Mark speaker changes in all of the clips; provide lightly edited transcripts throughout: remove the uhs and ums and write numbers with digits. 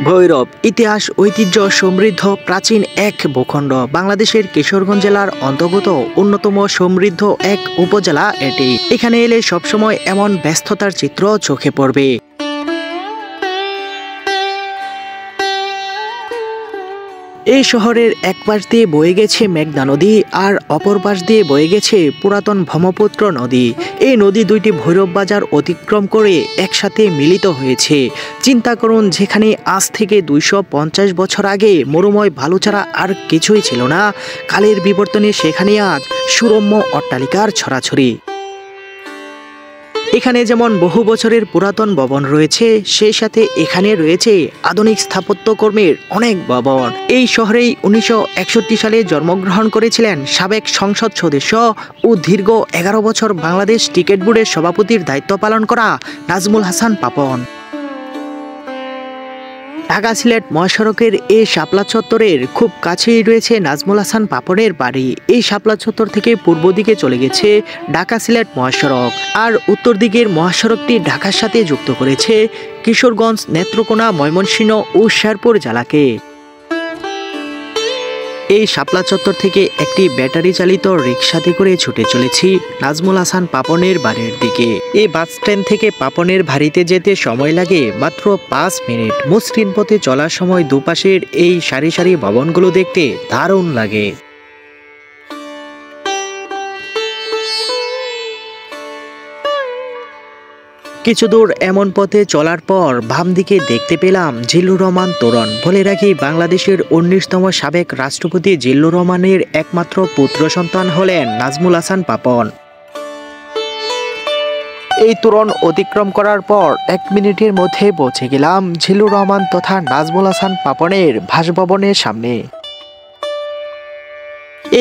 Speaker 1: ভৈরব ইতিহাস ঐতিহ্য সমৃদ্ধ প্রাচীন এক ভূখণ্ড। বাংলাদেশের কিশোরগঞ্জ জেলার অন্তর্গত অন্যতম সমৃদ্ধ এক উপজেলা এটি। এখানে এলে সবসময় এমন ব্যস্ততার চিত্র চোখে পড়বে। এই শহরের এক পাশ দিয়ে বয়ে গেছে মেঘনা নদী আর অপর পাশ দিয়ে বয়ে গেছে পুরাতন ব্রহ্মপুত্র নদী। এই নদী দুইটি ভৈরব বাজার অতিক্রম করে একসাথে মিলিত হয়েছে। চিন্তা করুন, যেখানে আজ থেকে 250 বছর আগে মরুময় বালু ছাড়া আর কিছুই ছিল না, কালের বিবর্তনে সেখানে আজ সুরম্য অট্টালিকার ছড়াছড়ি। এখানে যেমন বহু বছরের পুরাতন ভবন রয়েছে, সেই সাথে এখানে রয়েছে আধুনিক স্থাপত্যকর্মের অনেক ভবন। এই শহরেই 1961 সালে জন্মগ্রহণ করেছিলেন সাবেক সংসদ সদস্য ও দীর্ঘ 11 বছর বাংলাদেশ ক্রিকেট বোর্ডের সভাপতির দায়িত্ব পালন করা নাজমুল হাসান পাপন। ঢাকা সিলেট মহাসড়কের এই শাপলা চত্বরের খুব কাছেই রয়েছে নাজমুল হাসান পাপনের বাড়ি। এই শাপলা চত্বর থেকে পূর্ব দিকে চলে গেছে ঢাকা সিলেট মহাসড়ক, আর উত্তর দিকের মহাসড়কটি ঢাকার সাথে যুক্ত করেছে কিশোরগঞ্জ, নেত্রকোনা, ময়মনসিংহ ও শেরপুর জেলাকে। এই শাপলা চত্বর থেকে একটি ব্যাটারি চালিত রিকশাতে করে ছুটে চলেছি নাজমুল হাসান পাপনের বাড়ির দিকে। এই বাস স্ট্যান্ড থেকে পাপনের বাড়িতে যেতে সময় লাগে মাত্র 5 মিনিট। মসৃণ পথে চলার সময় দুপাশের এই সারি সারি ভবনগুলো দেখতে দারুণ লাগে। কিছু দূর এমন পথে চলার পর বাম দিকে দেখতে পেলাম জিল্লুর রহমান তোরণ। বলে রাখি, বাংলাদেশের 19তম সাবেক রাষ্ট্রপতি জিল্লুর রহমানের একমাত্র পুত্র সন্তান হলেন নাজমুল হাসান পাপন। এই তোরণ অতিক্রম করার পর 1 মিনিটের মধ্যে পৌঁছে গেলাম জিল্লুর রহমান তথা নাজমুল হাসান পাপনের বাসভবনের সামনে।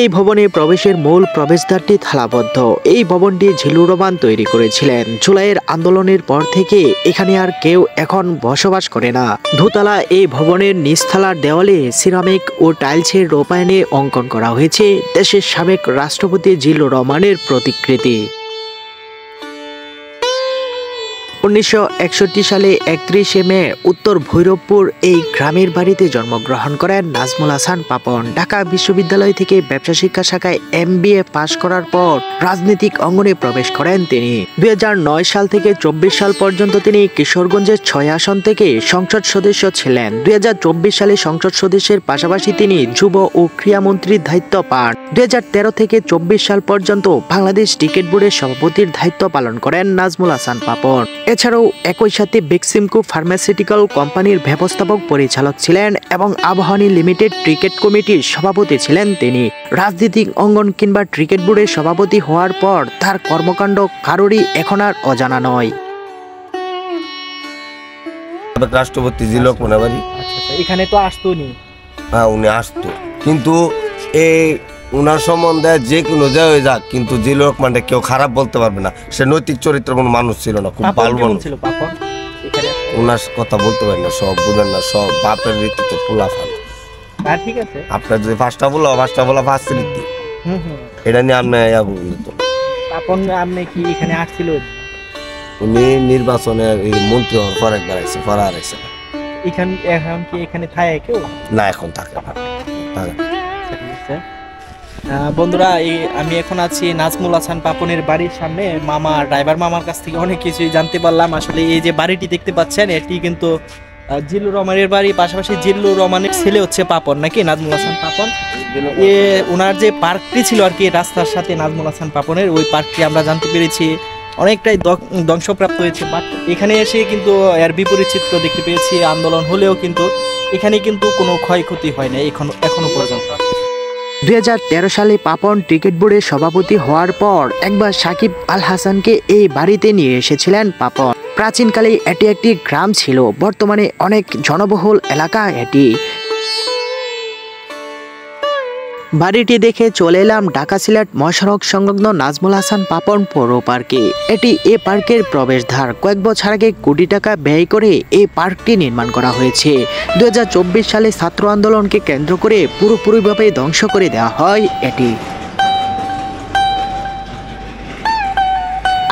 Speaker 1: এই ভবনে প্রবেশের মূল প্রবেশদ্বারটি তালাবদ্ধ। এই ভবনটি জিল্লুর রহমান তৈরি করেছিলেন। জুলাইয়ের আন্দোলনের পর থেকে এখানে আর কেউ এখন বসবাস করে না। দোতলা এই ভবনের নিচতলার দেওয়ালে সিরামিক ও টাইলসের রূপায়ণে অঙ্কন করা হয়েছে দেশের সাবেক রাষ্ট্রপতি জিল্লুর রহমানের প্রতিকৃতি। 1961 সালে 31 মে উত্তর ভৈরবপুর এই গ্রামের বাড়িতে জন্মগ্রহণ করেন নাজমুল হাসান পাপন। ঢাকা বিশ্ববিদ্যালয় থেকে ব্যবসা শিক্ষা শাখায় MBA পাশ করার পর রাজনৈতিক অঙ্গনে প্রবেশ করেন তিনি। 2009 সাল থেকে 24 সাল পর্যন্ত তিনি কিশোরগঞ্জের 6 আসন থেকে সংসদ সদস্য ছিলেন। 2024 সালে সংসদ সদস্যের পাশাপাশি তিনি যুব ও ক্রীড়ামন্ত্রীর দায়িত্ব পান। 2013 থেকে 24 সাল পর্যন্ত বাংলাদেশ ক্রিকেট বোর্ডের সভাপতির দায়িত্ব পালন করেন নাজমুল হাসান পাপন। এছাড়াও একই সাথে বেক্সিমকো ফার্মাসিউটিক্যাল কোম্পানির ব্যবস্থাপক পরিচালক ছিলেন এবং আবাহনী লিমিটেড ক্রিকেট কমিটির সভাপতি ছিলেন তিনি। রাজনৈতিক অঙ্গন কিংবা ক্রিকেট বোর্ডের সভাপতি হওয়ার পর তার কর্মকাণ্ড কারোরই এখন আর অজানা নয়।
Speaker 2: রাষ্ট্রপতি জিল্লুর রহমান বাড়ি
Speaker 1: এখানে তো আসতো নি।
Speaker 2: হ্যাঁ, উনি আসতো, কিন্তু এই উনার সম্বন্ধে যে কোনো যাই যাক, কিন্তু জিল্লুর রহমানটা কেউ খারাপ বলতে পারবে না। সে নৈতিক চরিত্রের কোনো মানুষ ছিল না, খুব ভালো মানুষ ছিল। উনার কথা বলতে পারেন না, সব বুঝেন না, সব বাপের রীতিতে পোলা ফেলে। ঠিক আছে, আপনার যদি পাঁচটা বলা ফার্স্ট রীতি, এটা নিয়ে আপনি
Speaker 1: আপনি কি এখানে আসছিল?
Speaker 2: উনি নির্বাচনের মন্ত্রী হওয়ার পর একবার আসছে, পরে আর আসছে না।
Speaker 1: এখন কি এখানে থাকে কেউ?
Speaker 2: না, এখন থাকে না।
Speaker 1: বন্ধুরা, আমি এখন আছি নাজমুল হাসান পাপনের বাড়ির সামনে। ড্রাইভার মামার কাছ থেকে অনেক কিছুই জানতে পারলাম। আসলে এই যে বাড়িটি দেখতে পাচ্ছেন, এটি কিন্তু জিল্লুর রহমানের বাড়ি। পাশাপাশি জিল্লুর রহমানের ছেলে হচ্ছে পাপন, নাকি নাজমুল হাসান পাপন। ওনার যে পার্কটি ছিল আর কি রাস্তার সাথে নাজমুল হাসান পাপনের, ওই পার্কটি আমরা জানতে পেরেছি অনেকটাই ধ্বংসপ্রাপ্ত হয়েছে। বাট এখানে এসে কিন্তু এর বিপরীত চিত্র দেখতে পেয়েছি। আন্দোলন হলেও কিন্তু এখানে কিন্তু কোনো ক্ষয়ক্ষতি হয় না এখনো পর্যন্ত। 2013 সালে পাপন ক্রিকেট বোর্ডের সভাপতি হওয়ার পর একবার সাকিব আল হাসানকে এই বাড়িতে নিয়ে এসেছিলেন পাপন। প্রাচীনকালে এটি একটি গ্রাম ছিল, বর্তমানে অনেক জনবহুল এলাকা এটি। বাড়িটি দেখে চলে এলাম ঢাকা সিলেট মহাসড়ক সংলগ্ন নাজমুল হাসান পাপন পৌর পার্কে। এটি এ পার্কের প্রবেশদ্বার। কয়েক বছর আগে কোটি টাকা ব্যয় করে এই পার্কটি নির্মাণ করা হয়েছে। 2024 সালে ছাত্র আন্দোলনকে কেন্দ্র করে পুরোপুরিভাবে ধ্বংস করে দেওয়া হয় এটি।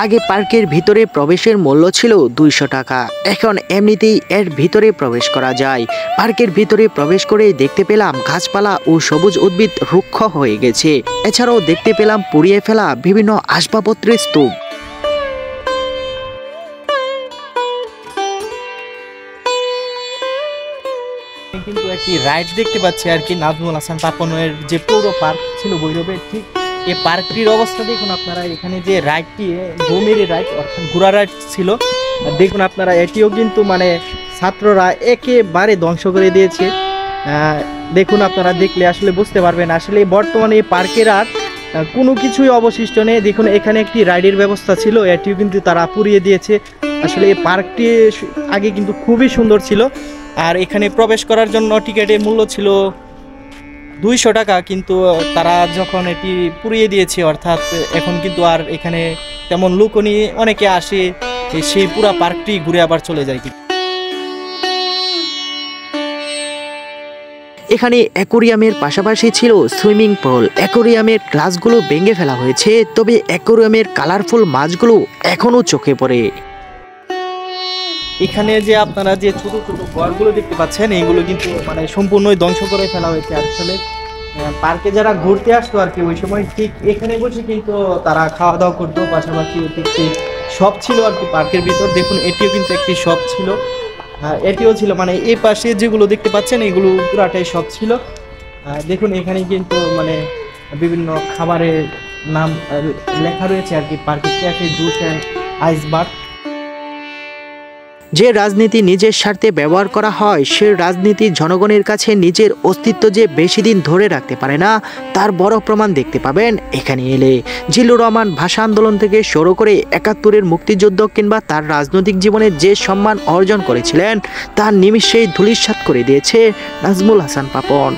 Speaker 1: আগে পার্কের ভিতরে প্রবেশের মূল্য ছিল 200 টাকা, এখন এমনিতেই এর ভিতরে প্রবেশ করা যায়। পার্কের ভিতরে প্রবেশ করে দেখতে পেলাম গাছপালা ও সবুজ উদ্ভিদ রুক্ষ হয়ে গেছে। এছাড়াও দেখতে পেলাম পুড়িয়ে ফেলা বিভিন্ন আসবাবপত্রের স্তূপ।
Speaker 3: কিন্তু একটি রাইড দেখতে পাচ্ছি আর কি, নাজমুল হাসান পাপনের যে পৌর পার্ক ছিল ভৈরবের, ঠিক এই পার্কটির অবস্থা দেখুন আপনারা। এখানে যে রাইডটি ঘুমের রাইড অর্থাৎ ঘোড়া রাইড ছিল, দেখুন আপনারা এটিও কিন্তু মানে ছাত্ররা একেবারে ধ্বংস করে দিয়েছে। দেখুন আপনারা দেখলে আসলে বুঝতে পারবেন আসলে বর্তমানে এই পার্কের আর কোনো কিছুই অবশিষ্ট নেই। দেখুন এখানে একটি রাইডের ব্যবস্থা ছিল, এটিও কিন্তু তারা পুড়িয়ে দিয়েছে। আসলে এই পার্কটি আগে কিন্তু খুবই সুন্দর ছিল, আর এখানে প্রবেশ করার জন্য টিকিটের মূল্য ছিল 200 টাকা, কিন্তু তারা যখন এটি পুড়িয়ে দিয়েছে অর্থাৎ এখন কিন্তু আর এখানে তেমন লোকও নেই, অনেকে আসে সেই পুরা পার্কটি ঘুরে আবার চলে যায়।
Speaker 1: এখানে অ্যাকোরিয়ামের পাশাপাশি ছিল সুইমিং পুল। অ্যাকোরিয়ামের গ্লাসগুলো ভেঙে ফেলা হয়েছে, তবে অ্যাকোরিয়ামের কালারফুল মাছগুলো এখনো চোখে পড়ে।
Speaker 3: এখানে যে আপনারা যে ছোট ছোট ঘরগুলো দেখতে পাচ্ছেন, এইগুলো কিন্তু মানে সম্পূর্ণই ধ্বংস করে ফেলা হয়েছে। আসলে পার্কে যারা ঘুরতে আসতো আর কি, ওই সময় ঠিক এখানে বসে কিন্তু তারা খাওয়া দাওয়া করতো, পাশাপাশি একটি শপ ছিল আর কি পার্কের ভিতর। দেখুন এটিও কিন্তু একটি শপ ছিল, এটিও ছিল মানে এই পাশে যেগুলো দেখতে পাচ্ছেন এগুলো পুরাটাই শপ ছিল। দেখুন এখানে কিন্তু মানে বিভিন্ন খাবারের নাম লেখা রয়েছে আর কি, পার্কের ক্যাফে, জুস অ্যান্ড আইস বার।
Speaker 1: যে রাজনীতি নিজের স্বার্থে ব্যবহার করা হয়, সে রাজনীতি জনগণের কাছে নিজের অস্তিত্ব যে বেশি দিন ধরে রাখতে পারে না, তার বড় প্রমাণ দেখতে পাবেন এখানে এলে। জিল্লুর রহমান ভাষা আন্দোলন থেকে শুরু করে 71-এর মুক্তিযুদ্ধ কিংবা তার রাজনৈতিক জীবনে যে সম্মান অর্জন করেছিলেন, তার নিমিষেই ধূলিসাৎ করে দিয়েছে নাজমুল হাসান পাপন।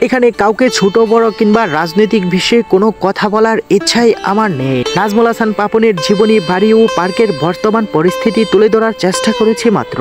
Speaker 1: এখানে কাউকে ছোট বড় কিংবা রাজনৈতিক বিষয়ে কোনো কথা বলার ইচ্ছাই আমার নেই। নাজমুল হাসান পাপনের জীবনী, বাড়ি ও পার্কের বর্তমান পরিস্থিতি তুলে ধরার চেষ্টা করেছি মাত্র।